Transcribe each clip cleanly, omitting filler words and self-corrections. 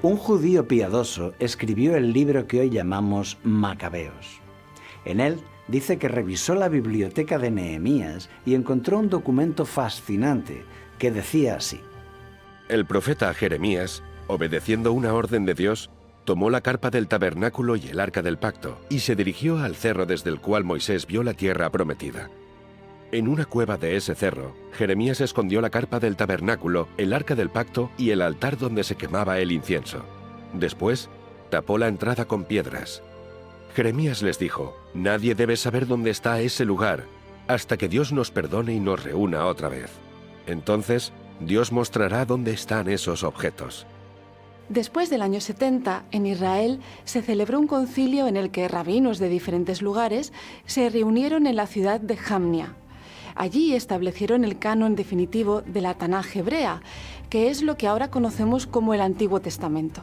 Un judío piadoso escribió el libro que hoy llamamos Macabeos. En él dice que revisó la biblioteca de Nehemías y encontró un documento fascinante que decía así: El profeta Jeremías, obedeciendo una orden de Dios, tomó la carpa del tabernáculo y el arca del pacto, y se dirigió al cerro desde el cual Moisés vio la tierra prometida. En una cueva de ese cerro, Jeremías escondió la carpa del tabernáculo, el arca del pacto y el altar donde se quemaba el incienso. Después, tapó la entrada con piedras. Jeremías les dijo: Nadie debe saber dónde está ese lugar, hasta que Dios nos perdone y nos reúna otra vez. Entonces, Dios mostrará dónde están esos objetos. Después del año 70, en Israel se celebró un concilio en el que rabinos de diferentes lugares se reunieron en la ciudad de Jamnia. Allí establecieron el canon definitivo de la Tanaj hebrea, que es lo que ahora conocemos como el Antiguo Testamento.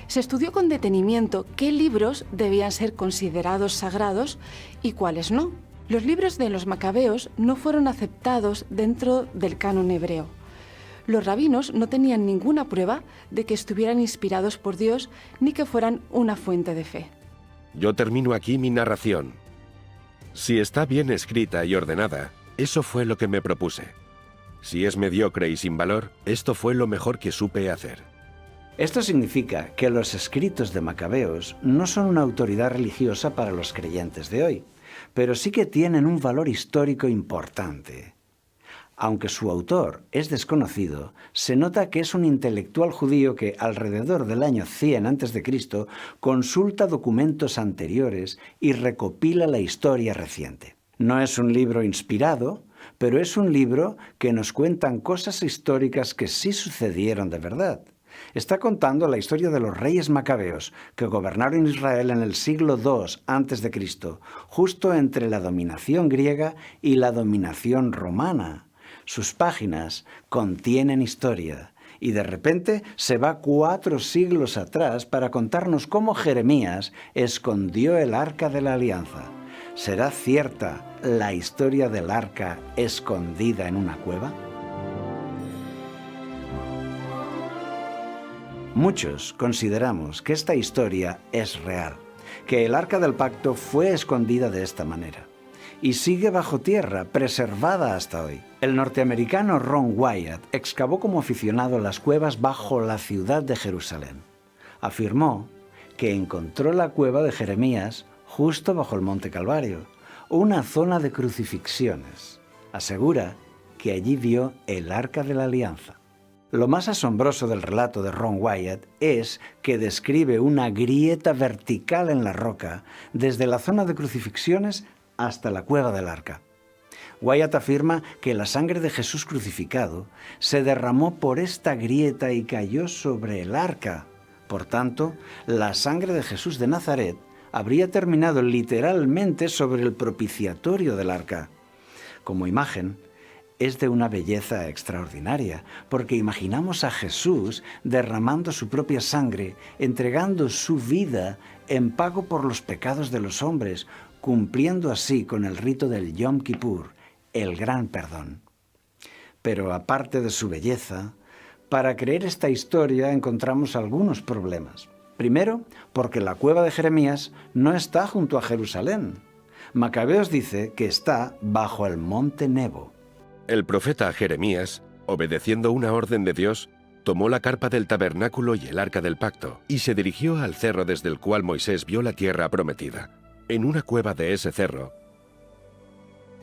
Se estudió con detenimiento qué libros debían ser considerados sagrados y cuáles no. Los libros de los Macabeos no fueron aceptados dentro del canon hebreo. Los rabinos no tenían ninguna prueba de que estuvieran inspirados por Dios ni que fueran una fuente de fe. Yo termino aquí mi narración. Si está bien escrita y ordenada, eso fue lo que me propuse. Si es mediocre y sin valor, esto fue lo mejor que supe hacer. Esto significa que los escritos de Macabeos no son una autoridad religiosa para los creyentes de hoy, pero sí que tienen un valor histórico importante. Aunque su autor es desconocido, se nota que es un intelectual judío que, alrededor del año 100 a.C., consulta documentos anteriores y recopila la historia reciente. No es un libro inspirado, pero es un libro que nos cuentan cosas históricas que sí sucedieron de verdad. Está contando la historia de los reyes macabeos, que gobernaron Israel en el siglo II a.C., justo entre la dominación griega y la dominación romana. Sus páginas contienen historia, y de repente se va 4 siglos atrás para contarnos cómo Jeremías escondió el arca de la alianza. ¿Será cierta la historia del arca escondida en una cueva? Muchos consideramos que esta historia es real, que el arca del pacto fue escondida de esta manera y sigue bajo tierra, preservada hasta hoy. El norteamericano Ron Wyatt excavó como aficionado las cuevas bajo la ciudad de Jerusalén. Afirmó que encontró la cueva de Jeremías justo bajo el Monte Calvario, una zona de crucifixiones. Asegura que allí vio el Arca de la Alianza. Lo más asombroso del relato de Ron Wyatt es que describe una grieta vertical en la roca desde la zona de crucifixiones hasta la cueva del arca. Wyatt afirma que la sangre de Jesús crucificado se derramó por esta grieta y cayó sobre el arca. Por tanto, la sangre de Jesús de Nazaret habría terminado literalmente sobre el propiciatorio del arca. Como imagen, es de una belleza extraordinaria, porque imaginamos a Jesús derramando su propia sangre, entregando su vida en pago por los pecados de los hombres, cumpliendo así con el rito del Yom Kippur, el gran perdón. Pero aparte de su belleza, para creer esta historia encontramos algunos problemas. Primero, porque la cueva de Jeremías no está junto a Jerusalén. Macabeos dice que está bajo el monte Nebo. El profeta Jeremías, obedeciendo una orden de Dios, tomó la carpa del tabernáculo y el arca del pacto, y se dirigió al cerro desde el cual Moisés vio la tierra prometida. En una cueva de ese cerro.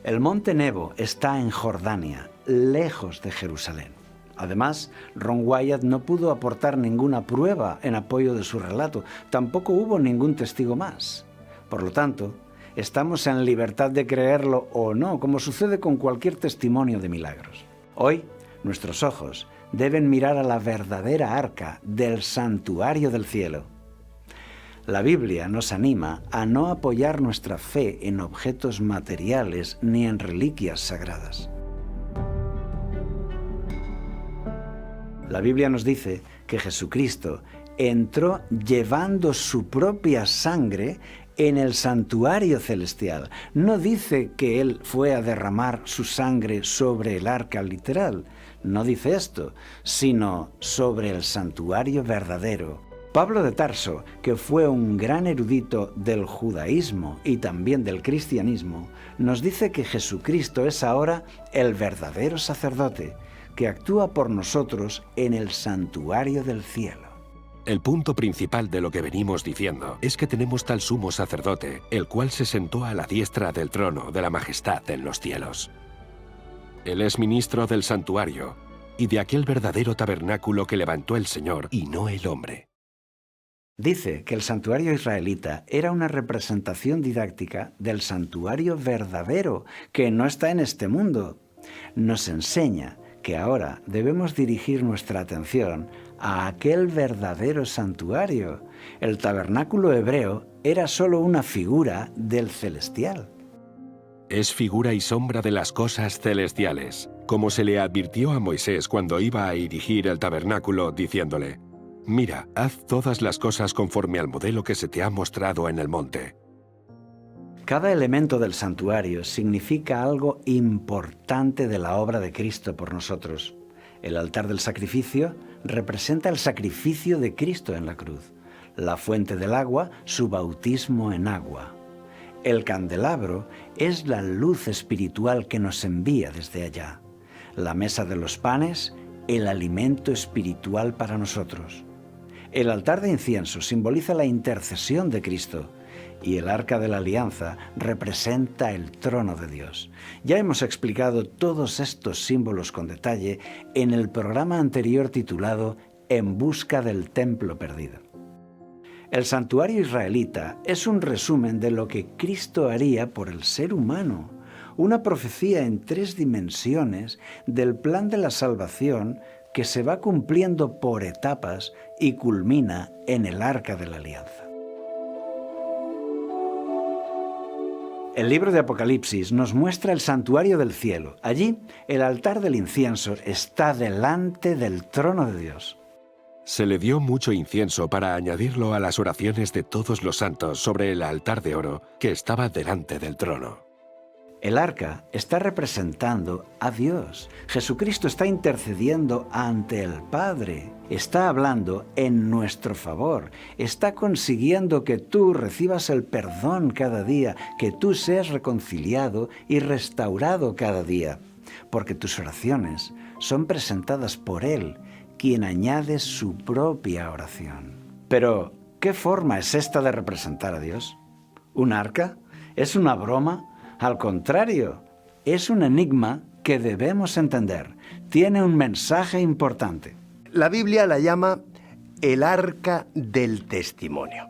El monte Nebo está en Jordania, lejos de Jerusalén. Además, Ron Wyatt no pudo aportar ninguna prueba en apoyo de su relato. Tampoco hubo ningún testigo más. Por lo tanto, estamos en libertad de creerlo o no, como sucede con cualquier testimonio de milagros. Hoy, nuestros ojos deben mirar a la verdadera arca del santuario del cielo. La Biblia nos anima a no apoyar nuestra fe en objetos materiales ni en reliquias sagradas. La Biblia nos dice que Jesucristo entró llevando su propia sangre en el santuario celestial. No dice que Él fue a derramar su sangre sobre el arca literal. no dice esto, sino sobre el santuario verdadero. Pablo de Tarso, que fue un gran erudito del judaísmo y también del cristianismo, nos dice que Jesucristo es ahora el verdadero sacerdote, que actúa por nosotros en el santuario del cielo. El punto principal de lo que venimos diciendo es que tenemos tal sumo sacerdote, el cual se sentó a la diestra del trono de la majestad en los cielos. Él es ministro del santuario y de aquel verdadero tabernáculo que levantó el Señor y no el hombre. Dice que el santuario israelita era una representación didáctica del santuario verdadero, que no está en este mundo. Nos enseña que ahora debemos dirigir nuestra atención a aquel verdadero santuario. El tabernáculo hebreo era solo una figura del celestial. Es figura y sombra de las cosas celestiales, como se le advirtió a Moisés cuando iba a erigir el tabernáculo, diciéndole: «Mira, haz todas las cosas conforme al modelo que se te ha mostrado en el monte». Cada elemento del santuario significa algo importante de la obra de Cristo por nosotros. El altar del sacrificio representa el sacrificio de Cristo en la cruz. La fuente del agua, su bautismo en agua. El candelabro es la luz espiritual que nos envía desde allá. La mesa de los panes, el alimento espiritual para nosotros. El altar de incienso simboliza la intercesión de Cristo y el arca de la alianza representa el trono de Dios. Ya hemos explicado todos estos símbolos con detalle en el programa anterior titulado En busca del templo perdido. El santuario israelita es un resumen de lo que Cristo haría por el ser humano, una profecía en 3 dimensiones del plan de la salvación que se va cumpliendo por etapas y culmina en el arca de la alianza. El libro de Apocalipsis nos muestra el santuario del cielo. Allí, el altar del incienso está delante del trono de Dios. Se le dio mucho incienso para añadirlo a las oraciones de todos los santos sobre el altar de oro que estaba delante del trono. El arca está representando a Dios. Jesucristo está intercediendo ante el Padre. Está hablando en nuestro favor. Está consiguiendo que tú recibas el perdón cada día, que tú seas reconciliado y restaurado cada día. Porque tus oraciones son presentadas por Él, quien añade su propia oración. Pero, ¿qué forma es esta de representar a Dios? ¿Un arca? ¿Es una broma? Al contrario, es un enigma que debemos entender. Tiene un mensaje importante. La Biblia la llama el arca del testimonio.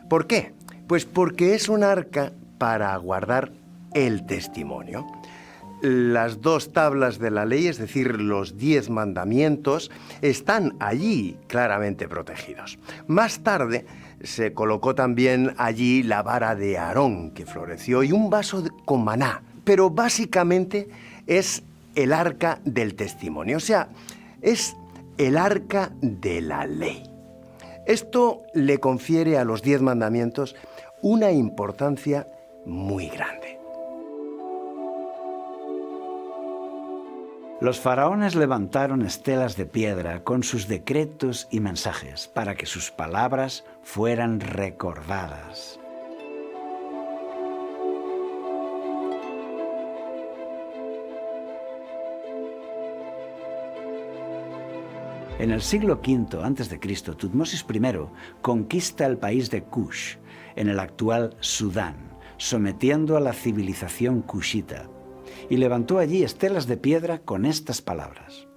¿Por qué? Pues porque es un arca para guardar el testimonio. Las 2 tablas de la ley, es decir, los 10 mandamientos, están allí claramente protegidos. Más tarde se colocó también allí la vara de Aarón que floreció y un vaso con maná. Pero básicamente es el arca del testimonio, o sea, es el arca de la ley. Esto le confiere a los 10 mandamientos una importancia muy grande. Los faraones levantaron estelas de piedra con sus decretos y mensajes para que sus palabras fueran recordadas. En el siglo V a.C., Tutmosis I conquista el país de Kush, en el actual Sudán, sometiendo a la civilización kushita, y levantó allí estelas de piedra con estas palabras.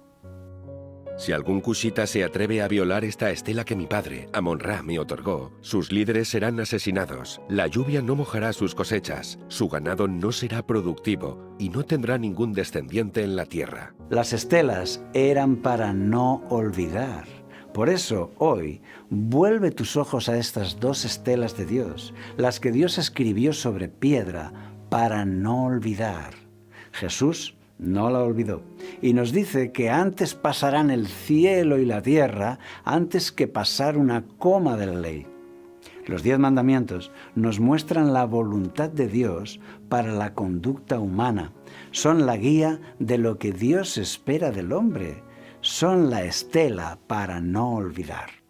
Si algún cushita se atreve a violar esta estela que mi padre, Amon-Ra, me otorgó, sus líderes serán asesinados, la lluvia no mojará sus cosechas, su ganado no será productivo y no tendrá ningún descendiente en la tierra. Las estelas eran para no olvidar. Por eso, hoy, vuelve tus ojos a estas 2 estelas de Dios, las que Dios escribió sobre piedra para no olvidar. Jesús no la olvidó y nos dice que antes pasarán el cielo y la tierra antes que pasar una coma de la ley. Los 10 mandamientos nos muestran la voluntad de Dios para la conducta humana. Son la guía de lo que Dios espera del hombre. Son la estela para no olvidar.